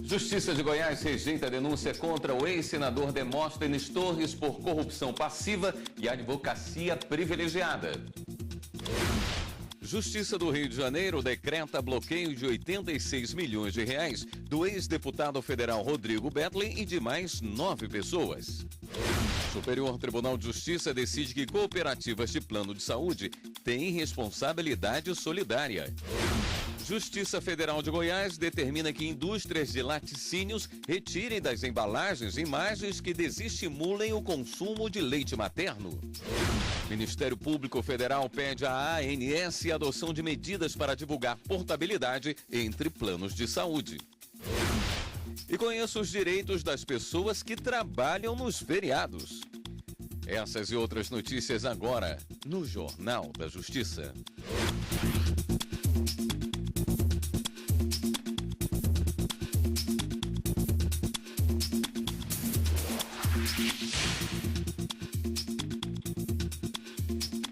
Justiça de Goiás rejeita a denúncia contra o ex-senador Demóstenes Torres por corrupção passiva e advocacia privilegiada. Justiça do Rio de Janeiro decreta bloqueio de 86 milhões de reais do ex-deputado federal Rodrigo Betlin e de mais 9 pessoas. Superior Tribunal de Justiça decide que cooperativas de plano de saúde têm responsabilidade solidária. Justiça Federal de Goiás determina que indústrias de laticínios retirem das embalagens imagens que desestimulem o consumo de leite materno. Ministério Público Federal pede à ANS a adoção de medidas para divulgar portabilidade entre planos de saúde. E conheça os direitos das pessoas que trabalham nos feriados. Essas e outras notícias agora no Jornal da Justiça.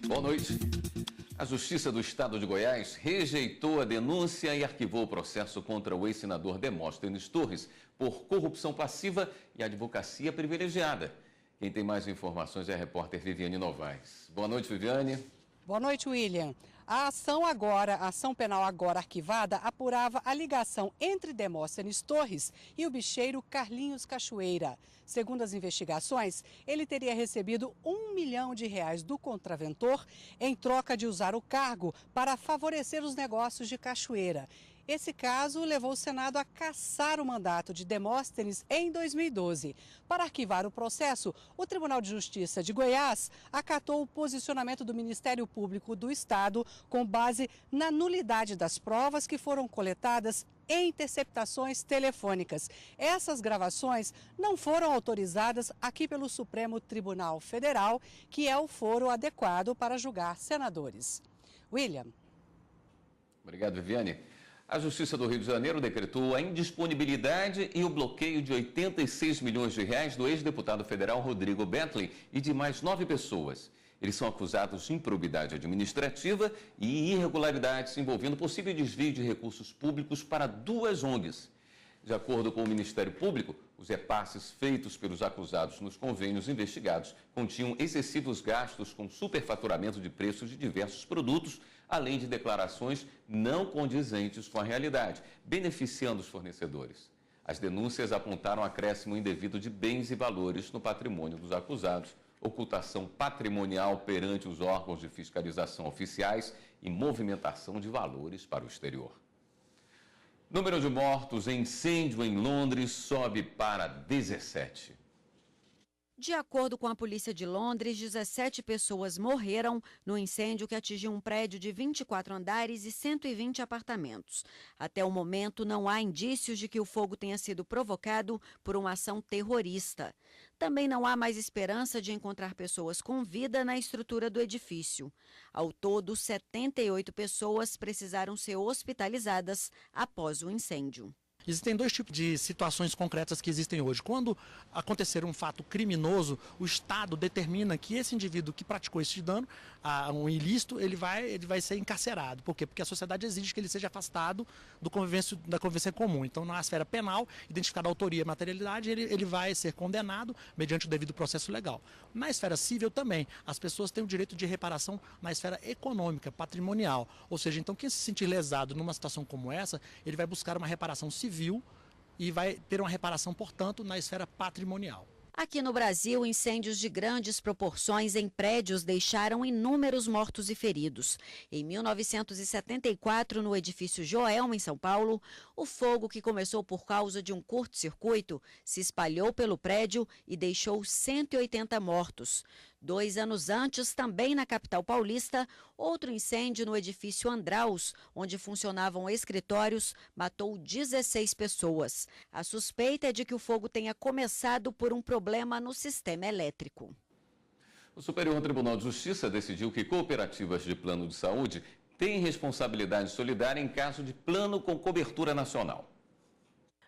Boa noite. A Justiça do Estado de Goiás rejeitou a denúncia e arquivou o processo contra o ex-senador Demóstenes Torres por corrupção passiva e advocacia privilegiada. Quem tem mais informações é a repórter Viviane Novaes. Boa noite, Viviane. Boa noite, William. A ação penal agora arquivada apurava a ligação entre Demóstenes Torres e o bicheiro Carlinhos Cachoeira. Segundo as investigações, ele teria recebido R$1 milhão do contraventor em troca de usar o cargo para favorecer os negócios de Cachoeira. Esse caso levou o Senado a cassar o mandato de Demóstenes em 2012. Para arquivar o processo, o Tribunal de Justiça de Goiás acatou o posicionamento do Ministério Público do Estado com base na nulidade das provas que foram coletadas em interceptações telefônicas. Essas gravações não foram autorizadas aqui pelo Supremo Tribunal Federal, que é o foro adequado para julgar senadores. William. Obrigado, Viviane. A Justiça do Rio de Janeiro decretou a indisponibilidade e o bloqueio de 86 milhões de reais do ex-deputado federal Rodrigo Betlin e de mais 9 pessoas. Eles são acusados de improbidade administrativa e irregularidades envolvendo possível desvio de recursos públicos para 2 ONGs. De acordo com o Ministério Público, os repasses feitos pelos acusados nos convênios investigados continham excessivos gastos com superfaturamento de preços de diversos produtos, além de declarações não condizentes com a realidade, beneficiando os fornecedores. As denúncias apontaram acréscimo indevido de bens e valores no patrimônio dos acusados, ocultação patrimonial perante os órgãos de fiscalização oficiais e movimentação de valores para o exterior. Número de mortos em incêndio em Londres sobe para 17. De acordo com a polícia de Londres, 17 pessoas morreram no incêndio que atingiu um prédio de 24 andares e 120 apartamentos. Até o momento, não há indícios de que o fogo tenha sido provocado por uma ação terrorista. Também não há mais esperança de encontrar pessoas com vida na estrutura do edifício. Ao todo, 78 pessoas precisaram ser hospitalizadas após o incêndio. Existem 2 tipos de situações concretas que existem hoje. Quando acontecer um fato criminoso, o Estado determina que esse indivíduo que praticou esse dano, um ilícito, ele vai ser encarcerado. Por quê? Porque a sociedade exige que ele seja afastado da convivência comum. Então, na esfera penal, identificada a autoria e a materialidade, ele vai ser condenado mediante o devido processo legal. Na esfera civil também, as pessoas têm o direito de reparação na esfera econômica, patrimonial. Ou seja, então quem se sentir lesado numa situação como essa, ele vai buscar uma reparação civil e vai ter uma reparação, portanto, na esfera patrimonial. Aqui no Brasil, incêndios de grandes proporções em prédios deixaram inúmeros mortos e feridos. Em 1974, no edifício Joelma, em São Paulo, o fogo, que começou por causa de um curto-circuito, se espalhou pelo prédio e deixou 180 mortos. 2 anos antes, também na capital paulista, outro incêndio no edifício Andraus, onde funcionavam escritórios, matou 16 pessoas. A suspeita é de que o fogo tenha começado por um problema no sistema elétrico. O Superior Tribunal de Justiça decidiu que cooperativas de plano de saúde têm responsabilidade solidária em caso de plano com cobertura nacional.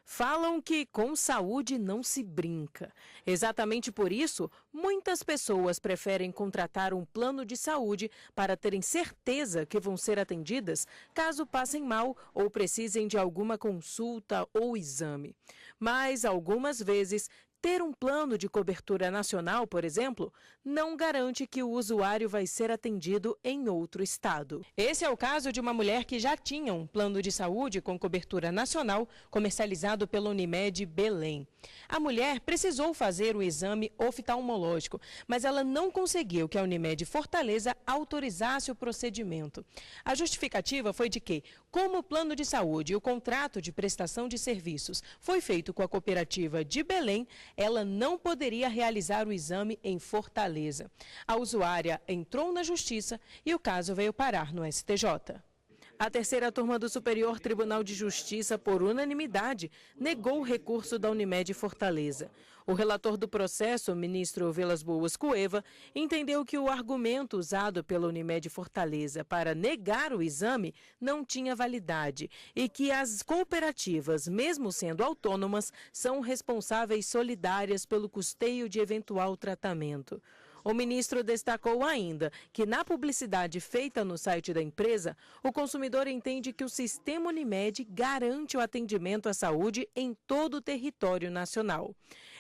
falam que com saúde não se brinca. Exatamente por isso, muitas pessoas preferem contratar um plano de saúde para terem certeza que vão ser atendidas caso passem mal ou precisem de alguma consulta ou exame. Mas, algumas vezes, ter um plano de cobertura nacional, por exemplo, não garante que o usuário vai ser atendido em outro estado. Esse é o caso de uma mulher que já tinha um plano de saúde com cobertura nacional comercializado pela Unimed Belém. A mulher precisou fazer o exame oftalmológico, mas ela não conseguiu que a Unimed Fortaleza autorizasse o procedimento. A justificativa foi de que, como o plano de saúde e o contrato de prestação de serviços foi feito com a cooperativa de Belém, ela não poderia realizar o exame em Fortaleza. A usuária entrou na justiça e o caso veio parar no STJ. A terceira turma do Superior Tribunal de Justiça, por unanimidade, negou o recurso da Unimed Fortaleza. O relator do processo, o ministro Vilas Boas Cueva, entendeu que o argumento usado pela Unimed Fortaleza para negar o exame não tinha validade e que as cooperativas, mesmo sendo autônomas, são responsáveis solidárias pelo custeio de eventual tratamento. O ministro destacou ainda que, na publicidade feita no site da empresa, o consumidor entende que o sistema Unimed garante o atendimento à saúde em todo o território nacional.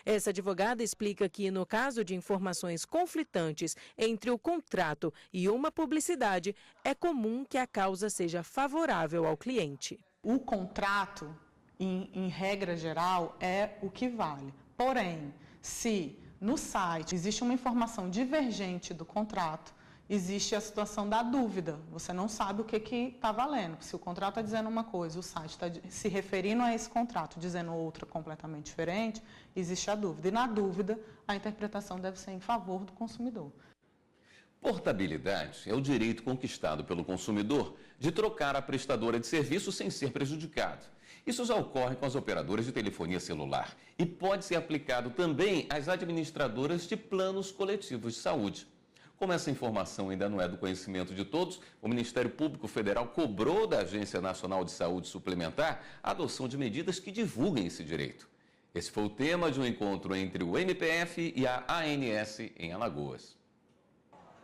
Essa advogada explica que, no caso de informações conflitantes entre o contrato e uma publicidade, é comum que a causa seja favorável ao cliente. O contrato, em regra geral, é o que vale. Porém, se no site existe uma informação divergente do contrato, existe a situação da dúvida. Você não sabe o que está valendo. Se o contrato está dizendo uma coisa, o site está se referindo a esse contrato, dizendo outra completamente diferente, existe a dúvida. E na dúvida, a interpretação deve ser em favor do consumidor. Portabilidade é o direito conquistado pelo consumidor de trocar a prestadora de serviço sem ser prejudicado. Isso já ocorre com as operadoras de telefonia celular e pode ser aplicado também às administradoras de planos coletivos de saúde. Como essa informação ainda não é do conhecimento de todos, o Ministério Público Federal cobrou da Agência Nacional de Saúde Suplementar a adoção de medidas que divulguem esse direito. Esse foi o tema de um encontro entre o MPF e a ANS em Alagoas.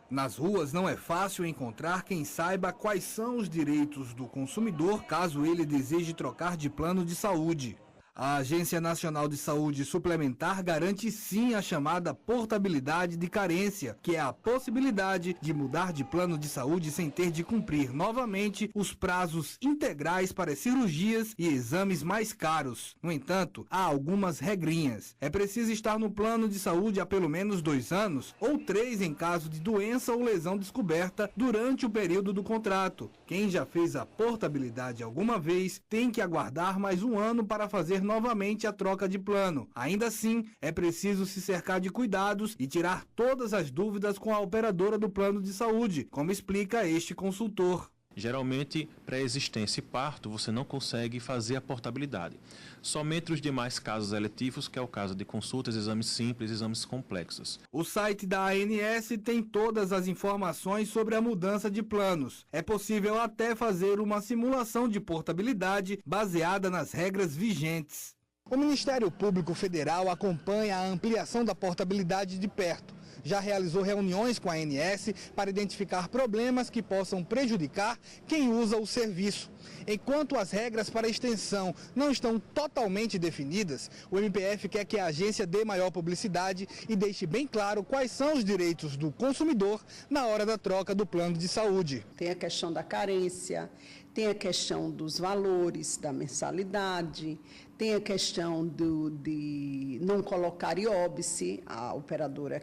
Nas ruas não é fácil encontrar quem saiba quais são os direitos do consumidor caso ele deseje trocar de plano de saúde. A Agência Nacional de Saúde Suplementar garante sim a chamada portabilidade de carência, que é a possibilidade de mudar de plano de saúde sem ter de cumprir novamente os prazos integrais para cirurgias e exames mais caros. No entanto, há algumas regrinhas. É preciso estar no plano de saúde há pelo menos 2 anos ou 3 em caso de doença ou lesão descoberta durante o período do contrato. Quem já fez a portabilidade alguma vez tem que aguardar mais 1 ano para fazer novamente a troca de plano. Ainda assim, é preciso se cercar de cuidados e tirar todas as dúvidas com a operadora do plano de saúde, como explica este consultor. Geralmente, pré-existência e parto, você não consegue fazer a portabilidade. Somente os demais casos eletivos, que é o caso de consultas, exames simples, exames complexos. O site da ANS tem todas as informações sobre a mudança de planos. É possível até fazer uma simulação de portabilidade baseada nas regras vigentes. O Ministério Público Federal acompanha a ampliação da portabilidade de perto. Já realizou reuniões com a ANS para identificar problemas que possam prejudicar quem usa o serviço. Enquanto as regras para extensão não estão totalmente definidas, o MPF quer que a agência dê maior publicidade e deixe bem claro quais são os direitos do consumidor na hora da troca do plano de saúde. Tem a questão da carência, tem a questão dos valores da mensalidade, tem a questão de não colocar ióbice, a operadora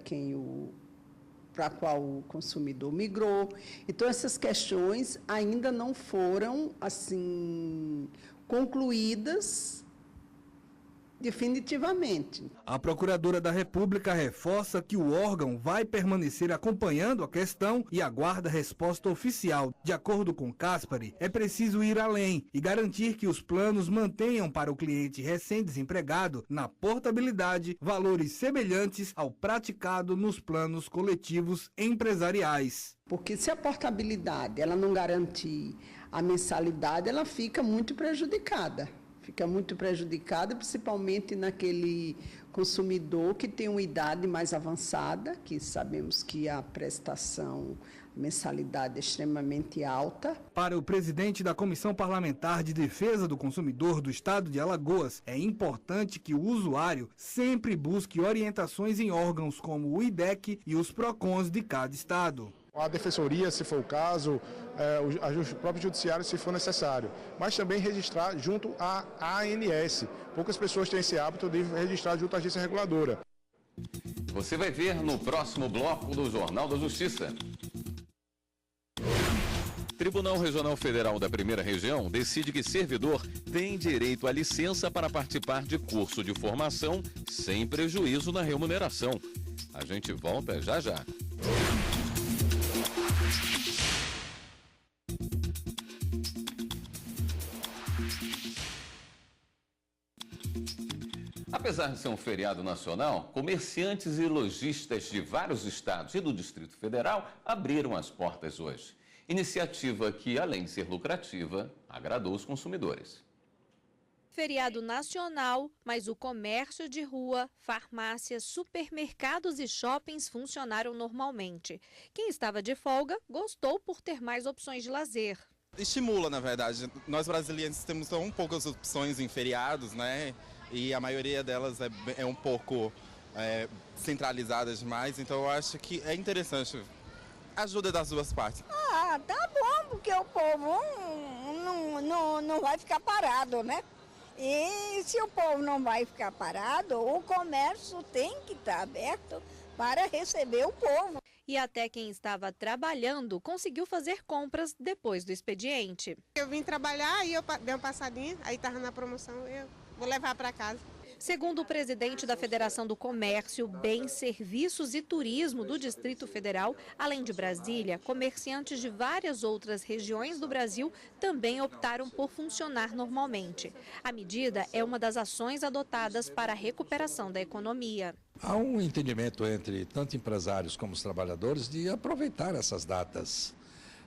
para a qual o consumidor migrou. Então, essas questões ainda não foram assim concluídas definitivamente. A Procuradora da República reforça que o órgão vai permanecer acompanhando a questão e aguarda resposta oficial. De acordo com Caspari, é preciso ir além e garantir que os planos mantenham para o cliente recém-desempregado, na portabilidade, valores semelhantes ao praticado nos planos coletivos empresariais. Porque se a portabilidade ela não garantir a mensalidade, ela fica muito prejudicada. fica muito prejudicada, principalmente naquele consumidor que tem uma idade mais avançada, que sabemos que a prestação, a mensalidade é extremamente alta. Para o presidente da Comissão Parlamentar de Defesa do Consumidor do Estado de Alagoas, é importante que o usuário sempre busque orientações em órgãos como o IDEC e os PROCONs de cada estado. A defensoria, se for o caso, o próprio judiciário, se for necessário, mas também registrar junto à ANS. Poucas pessoas têm esse hábito de registrar junto à agência reguladora. Você vai ver no próximo bloco do Jornal da Justiça. Tribunal Regional Federal da Primeira Região decide que servidor tem direito à licença para participar de curso de formação sem prejuízo na remuneração. A gente volta já já. Apesar de ser um feriado nacional, comerciantes e lojistas de vários estados e do Distrito Federal abriram as portas hoje. Iniciativa que, além de ser lucrativa, agradou os consumidores. Feriado nacional, mas o comércio de rua, farmácias, supermercados e shoppings funcionaram normalmente. Quem estava de folga gostou por ter mais opções de lazer. Estimula, na verdade. Nós brasileiros temos tão poucas opções em feriados, né? E a maioria delas é um pouco centralizada demais, então eu acho que é interessante. Ajuda das duas partes. Tá bom, porque o povo não vai ficar parado, né? E se o povo não vai ficar parado, o comércio tem que estar aberto para receber o povo. E até quem estava trabalhando conseguiu fazer compras depois do expediente. Eu vim trabalhar e eu dei uma passadinha, aí estava na promoção, eu vou levar para casa. Segundo o presidente da Federação do Comércio, Bens, Serviços e Turismo do Distrito Federal, além de Brasília, comerciantes de várias outras regiões do Brasil também optaram por funcionar normalmente. A medida é uma das ações adotadas para a recuperação da economia. Há um entendimento entre tanto empresários como os trabalhadores de aproveitar essas datas.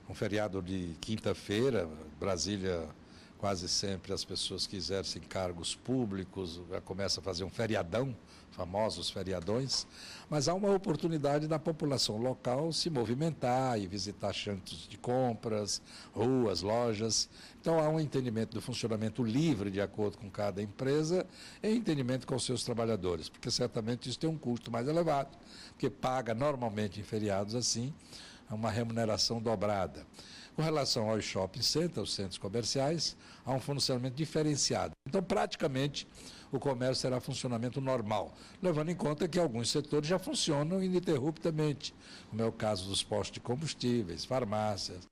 Um feriado de quinta-feira, Brasília... Quase sempre as pessoas que exercem cargos públicos já começam a fazer um feriadão, famosos feriadões, mas há uma oportunidade da população local se movimentar e visitar centros de compras, ruas, lojas. Então há um entendimento do funcionamento livre de acordo com cada empresa e entendimento com os seus trabalhadores, porque certamente isso tem um custo mais elevado, porque paga normalmente em feriados assim uma remuneração dobrada. Com relação aos shopping centers, aos centros comerciais, há um funcionamento diferenciado. Então, praticamente, o comércio será funcionamento normal, levando em conta que alguns setores já funcionam ininterruptamente, como é o caso dos postos de combustíveis, farmácias.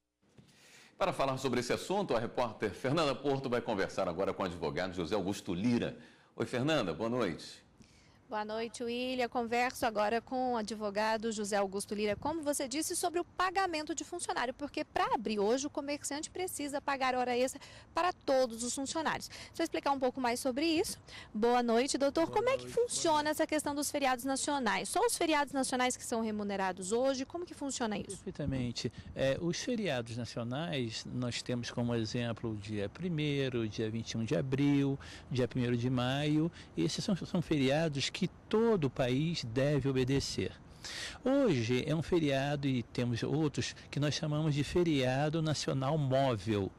Para falar sobre esse assunto, a repórter Fernanda Porto vai conversar agora com o advogado José Augusto Lira. Oi, Fernanda, boa noite. Boa noite, William. Converso agora com o advogado José Augusto Lira, como você disse, sobre o pagamento de funcionário, porque para abrir hoje o comerciante precisa pagar hora extra para todos os funcionários. Deixa eu explicar um pouco mais sobre isso. Boa noite, doutor. Como é que funciona essa questão dos feriados nacionais? Só os feriados nacionais que são remunerados hoje? Como que funciona isso? Perfeitamente. Os feriados nacionais, nós temos como exemplo o dia 1º, dia 21 de abril, dia 1º de maio. Esses são feriados que todo o país deve obedecer. Hoje é um feriado e temos outros que nós chamamos de feriado nacional móvel.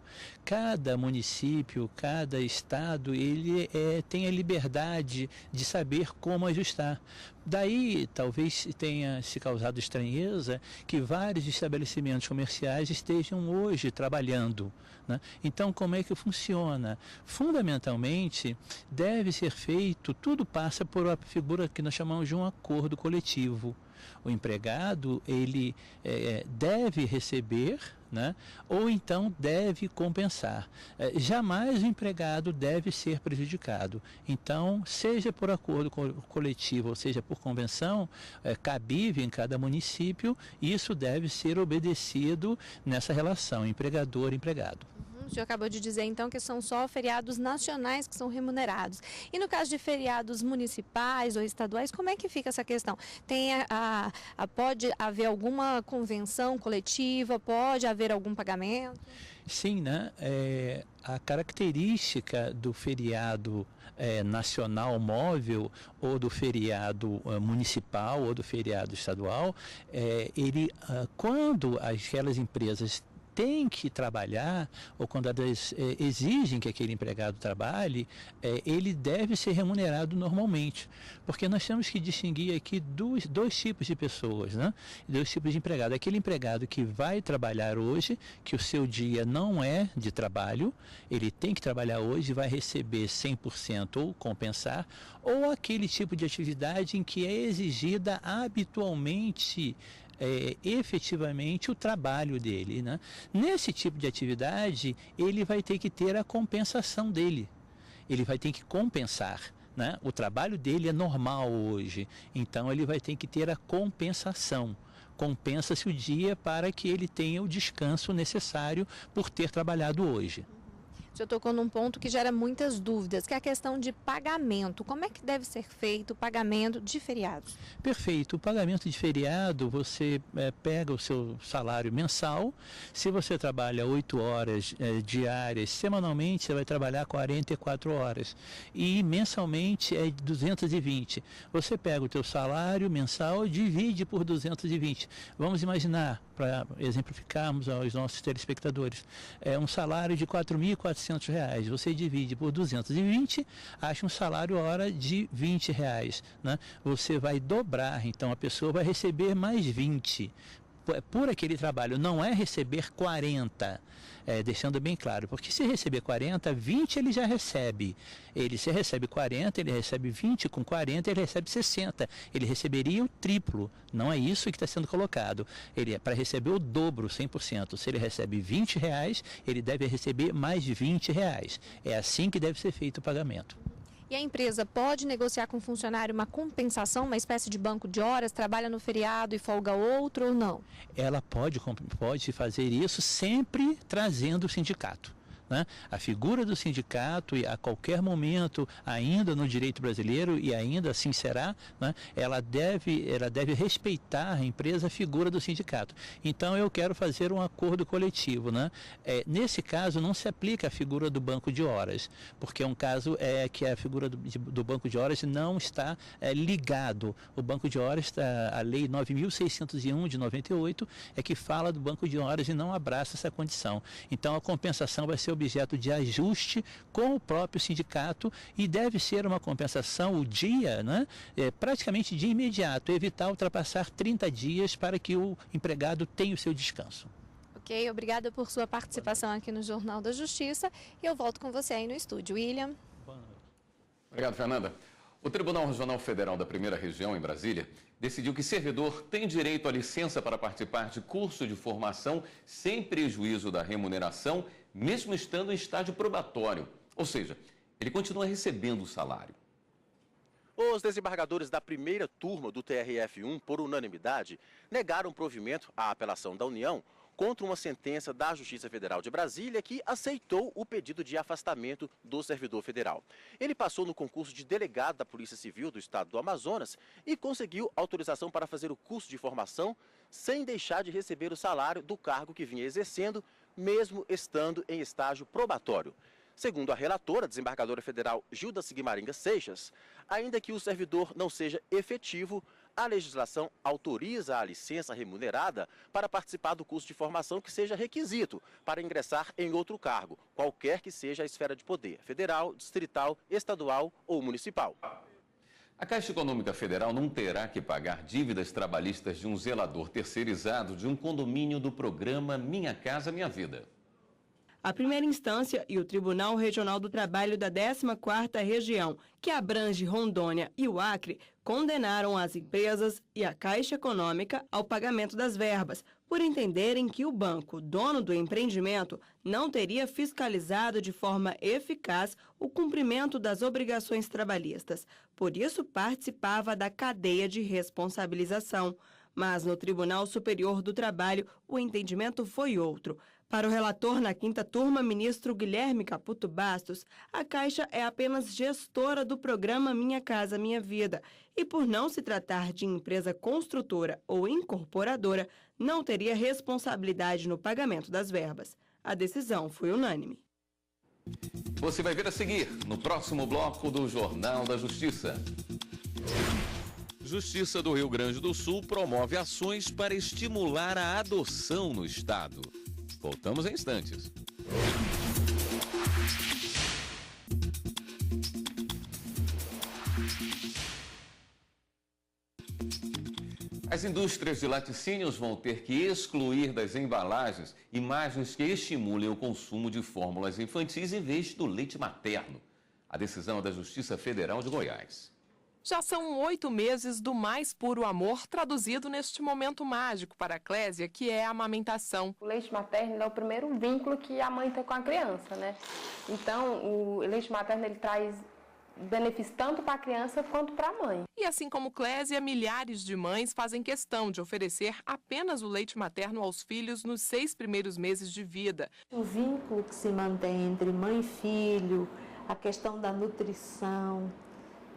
Cada município, cada estado, ele tem a liberdade de saber como ajustar. Daí, talvez tenha se causado estranheza que vários estabelecimentos comerciais estejam hoje trabalhando, né? Então, como é que funciona? Fundamentalmente, deve ser feito, tudo passa por uma figura que nós chamamos de um acordo coletivo. O empregado, ele deve receber, né? Ou então deve compensar. Jamais o empregado deve ser prejudicado. Então, seja por acordo coletivo, ou seja por convenção, cabível em cada município, isso deve ser obedecido nessa relação empregador-empregado. O senhor acabou de dizer, então, que são só feriados nacionais que são remunerados. E no caso de feriados municipais ou estaduais, como é que fica essa questão? Pode haver alguma convenção coletiva? Pode haver algum pagamento? Sim, né? A característica do feriado nacional móvel ou do feriado municipal ou do feriado estadual, quando aquelas empresas têm que trabalhar, ou quando elas exigem que aquele empregado trabalhe, ele deve ser remunerado normalmente. Porque nós temos que distinguir aqui dois tipos de pessoas, né? Dois tipos de empregado. Aquele empregado que vai trabalhar hoje, que o seu dia não é de trabalho, ele tem que trabalhar hoje e vai receber 100% ou compensar, ou aquele tipo de atividade em que é exigida habitualmente efetivamente o trabalho dele, né? Nesse tipo de atividade, ele vai ter que ter a compensação dele. Ele vai ter que compensar, né? O trabalho dele é normal hoje, então ele vai ter que ter a compensação. Compensa-se o dia para que ele tenha o descanso necessário por ter trabalhado hoje. O senhor tocou num ponto que gera muitas dúvidas, que é a questão de pagamento. Como é que deve ser feito o pagamento de feriados? Perfeito. O pagamento de feriado, você pega o seu salário mensal. Se você trabalha 8 horas diárias, semanalmente você vai trabalhar 44 horas. E mensalmente é 220. Você pega o teu salário mensal e divide por 220. Vamos imaginar, para exemplificarmos aos nossos telespectadores, um salário de R$ 4.400. Você divide por 220, acha um salário hora de R$ 20, né? Você vai dobrar, então a pessoa vai receber mais 20 por aquele trabalho, não é receber 40, deixando bem claro, porque se receber 40, 20 ele já recebe. Se recebe 40, ele recebe 20, com 40 ele recebe 60. Ele receberia o triplo, não é isso que está sendo colocado. Ele é para receber o dobro, 100%. Se ele recebe R$20, ele deve receber mais de R$20. É assim que deve ser feito o pagamento. E a empresa pode negociar com o funcionário uma compensação, uma espécie de banco de horas, trabalha no feriado e folga outro ou não? Ela pode fazer isso sempre trazendo o sindicato. Né? A figura do sindicato, a qualquer momento, ainda no direito brasileiro, e ainda assim será, né? ela deve respeitar a empresa, a figura do sindicato. Então eu quero fazer um acordo coletivo. Né? Nesse caso não se aplica a figura do banco de horas, porque é um caso que a figura do banco de horas não está ligado. O banco de horas, a lei 9.601 de 98, é que fala do banco de horas e não abraça essa condição. Então a compensação vai ser objeto de ajuste com o próprio sindicato e deve ser uma compensação o dia, né? Praticamente de imediato, evitar ultrapassar 30 dias para que o empregado tenha o seu descanso. Ok, obrigada por sua participação aqui no Jornal da Justiça e eu volto com você aí no estúdio. William. Obrigado, Fernanda. O Tribunal Regional Federal da Primeira Região, em Brasília, decidiu que servidor tem direito à licença para participar de curso de formação sem prejuízo da remuneração, mesmo estando em estágio probatório. Ou seja, ele continua recebendo o salário. Os desembargadores da primeira turma do TRF1, por unanimidade, negaram provimento à apelação da União contra uma sentença da Justiça Federal de Brasília que aceitou o pedido de afastamento do servidor federal. Ele passou no concurso de delegado da Polícia Civil do Estado do Amazonas e conseguiu autorização para fazer o curso de formação sem deixar de receber o salário do cargo que vinha exercendo, mesmo estando em estágio probatório. Segundo a relatora, a desembargadora federal Gilda Sigmaringa Seixas, ainda que o servidor não seja efetivo, a legislação autoriza a licença remunerada para participar do curso de formação que seja requisito para ingressar em outro cargo, qualquer que seja a esfera de poder, federal, distrital, estadual ou municipal. A Caixa Econômica Federal não terá que pagar dívidas trabalhistas de um zelador terceirizado de um condomínio do programa Minha Casa Minha Vida. A primeira instância e o Tribunal Regional do Trabalho da 14ª Região, que abrange Rondônia e o Acre, condenaram as empresas e a Caixa Econômica ao pagamento das verbas, por entenderem que o banco, dono do empreendimento, não teria fiscalizado de forma eficaz o cumprimento das obrigações trabalhistas. Por isso, participava da cadeia de responsabilização. Mas no Tribunal Superior do Trabalho, o entendimento foi outro. Para o relator na 5ª turma, ministro Guilherme Caputo Bastos, a Caixa é apenas gestora do programa Minha Casa Minha Vida e, por não se tratar de empresa construtora ou incorporadora, não teria responsabilidade no pagamento das verbas. A decisão foi unânime. Você vai ver a seguir no próximo bloco do Jornal da Justiça. Justiça do Rio Grande do Sul promove ações para estimular a adoção no estado. Voltamos em instantes. As indústrias de laticínios vão ter que excluir das embalagens imagens que estimulem o consumo de fórmulas infantis em vez do leite materno. A decisão é da Justiça Federal de Goiás. Já são 8 meses do mais puro amor traduzido neste momento mágico para a Clésia, que é a amamentação. O leite materno é o primeiro vínculo que a mãe tem com a criança, né? Então, o leite materno ele traz benefício tanto para a criança quanto para a mãe. E assim como Clésia, milhares de mães fazem questão de oferecer apenas o leite materno aos filhos nos 6 primeiros meses de vida. O vínculo que se mantém entre mãe e filho, a questão da nutrição,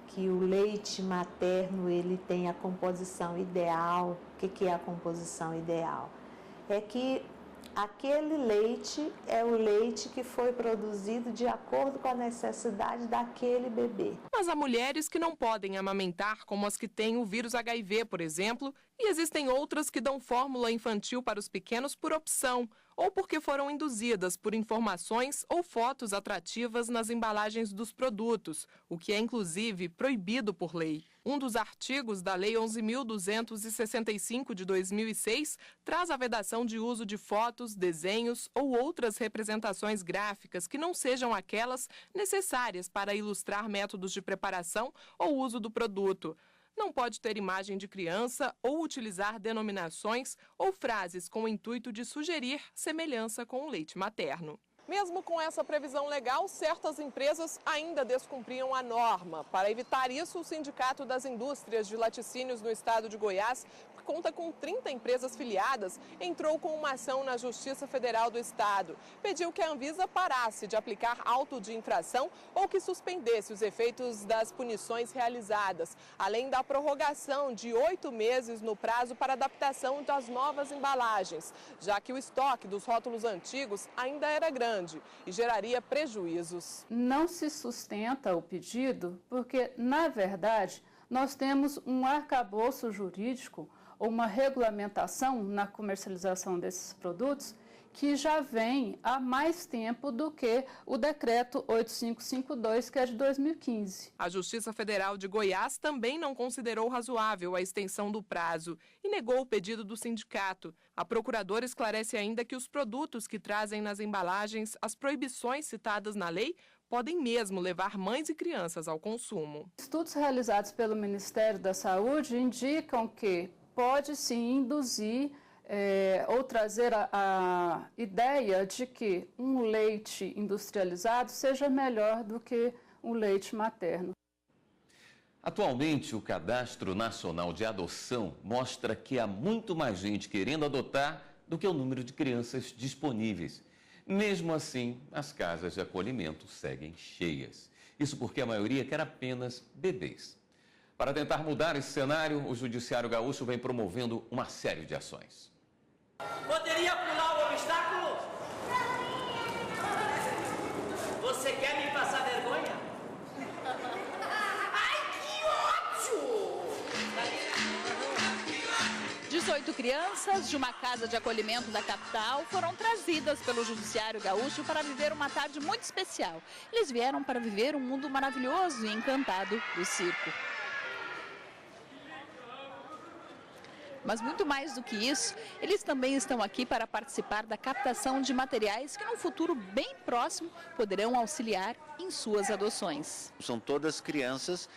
que o leite materno ele tem a composição ideal. O que é a composição ideal? É que aquele leite é o leite que foi produzido de acordo com a necessidade daquele bebê. Mas há mulheres que não podem amamentar, como as que têm o vírus HIV, por exemplo, e existem outras que dão fórmula infantil para os pequenos por opção, ou porque foram induzidas por informações ou fotos atrativas nas embalagens dos produtos, o que é inclusive proibido por lei. Um dos artigos da Lei 11.265 de 2006 traz a vedação de uso de fotos, desenhos ou outras representações gráficas que não sejam aquelas necessárias para ilustrar métodos de preparação ou uso do produto. Não pode ter imagem de criança ou utilizar denominações ou frases com o intuito de sugerir semelhança com o leite materno. Mesmo com essa previsão legal, certas empresas ainda descumpriam a norma. Para evitar isso, o Sindicato das Indústrias de Laticínios no estado de Goiás, que conta com 30 empresas filiadas, entrou com uma ação na Justiça Federal do Estado. Pediu que a Anvisa parasse de aplicar auto de infração ou que suspendesse os efeitos das punições realizadas, além da prorrogação de 8 meses no prazo para adaptação das novas embalagens, já que o estoque dos rótulos antigos ainda era grande e geraria prejuízos. Não se sustenta o pedido porque, na verdade, nós temos um arcabouço jurídico ou uma regulamentação na comercialização desses produtos que já vem há mais tempo do que o decreto 8552, que é de 2015. A Justiça Federal de Goiás também não considerou razoável a extensão do prazo e negou o pedido do sindicato. A procuradora esclarece ainda que os produtos que trazem nas embalagens as proibições citadas na lei podem mesmo levar mães e crianças ao consumo. Estudos realizados pelo Ministério da Saúde indicam que pode sim induzir ou trazer a ideia de que um leite industrializado seja melhor do que um leite materno. Atualmente, o Cadastro Nacional de Adoção mostra que há muito mais gente querendo adotar do que o número de crianças disponíveis. Mesmo assim, as casas de acolhimento seguem cheias. Isso porque a maioria quer apenas bebês. Para tentar mudar esse cenário, o Judiciário Gaúcho vem promovendo uma série de ações. Poderia pular o obstáculo? Você quer me passar vergonha? Ai, que ódio! 18 crianças de uma casa de acolhimento da capital foram trazidas pelo Judiciário Gaúcho para viver uma tarde muito especial. Eles vieram para viver um mundo maravilhoso e encantado do circo. Mas muito mais do que isso, eles também estão aqui para participar da captação de materiais que, num futuro bem próximo, poderão auxiliar em suas adoções. São todas crianças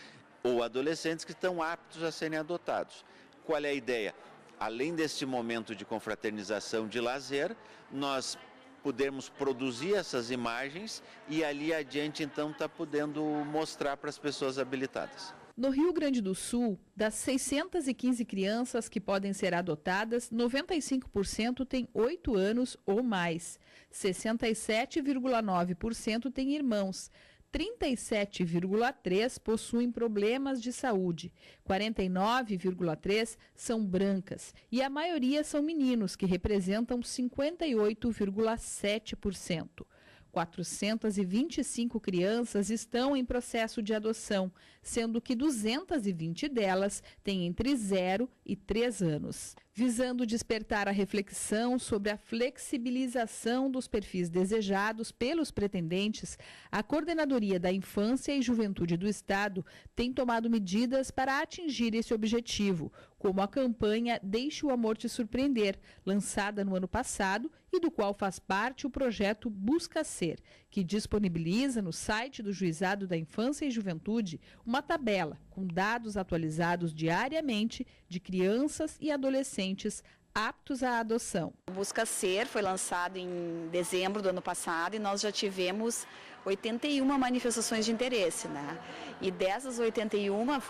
ou adolescentes que estão aptos a serem adotados. Qual é a ideia? Além deste momento de confraternização, de lazer, nós podemos produzir essas imagens e ali adiante, então, está podendo mostrar para as pessoas habilitadas. No Rio Grande do Sul, das 615 crianças que podem ser adotadas, 95% têm 8 anos ou mais. 67,9% têm irmãos. 37,3% possuem problemas de saúde, 49,3% são brancas e a maioria são meninos, que representam 58,7%. 425 crianças estão em processo de adoção, sendo que 220 delas têm entre 0 e 3 anos. Visando despertar a reflexão sobre a flexibilização dos perfis desejados pelos pretendentes, a Coordenadoria da Infância e Juventude do Estado tem tomado medidas para atingir esse objetivo, como a campanha Deixe o Amor Te Surpreender, lançada no ano passado e do qual faz parte o projeto Busca Ser, que disponibiliza no site do Juizado da Infância e Juventude uma tabela com dados atualizados diariamente de crianças e adolescentes aptos à adoção. O Busca Ser foi lançado em dezembro do ano passado e nós já tivemos 81 manifestações de interesse, né? E dessas 81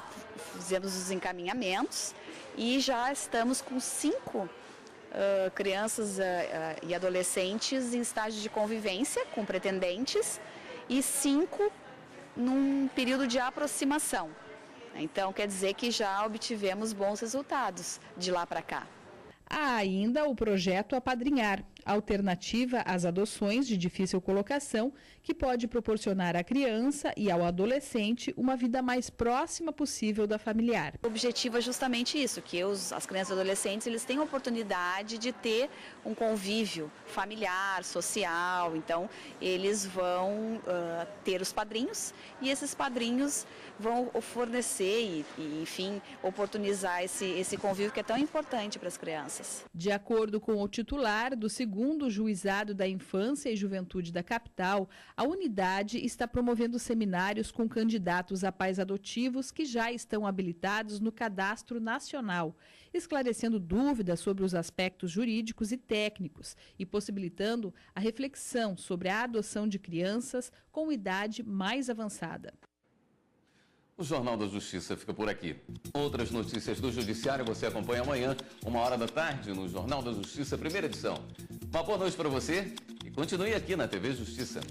fizemos os encaminhamentos e já estamos com 5 crianças e adolescentes em estágio de convivência com pretendentes e 5 num período de aproximação. Então, quer dizer que já obtivemos bons resultados de lá para cá. Há ainda o projeto Apadrinhar, alternativa às adoções de difícil colocação, que pode proporcionar à criança e ao adolescente uma vida mais próxima possível da familiar. O objetivo é justamente isso, que as crianças e adolescentes eles têm a oportunidade de ter um convívio familiar, social. Então, eles vão ter os padrinhos e esses padrinhos vão fornecer e enfim, oportunizar esse convívio que é tão importante para as crianças. De acordo com o titular do 2º Juizado da Infância e Juventude da capital, a unidade está promovendo seminários com candidatos a pais adotivos que já estão habilitados no Cadastro Nacional, esclarecendo dúvidas sobre os aspectos jurídicos e técnicos e possibilitando a reflexão sobre a adoção de crianças com idade mais avançada. O Jornal da Justiça fica por aqui. Outras notícias do Judiciário você acompanha amanhã, 13h, no Jornal da Justiça, primeira edição. Uma boa noite para você e continue aqui na TV Justiça.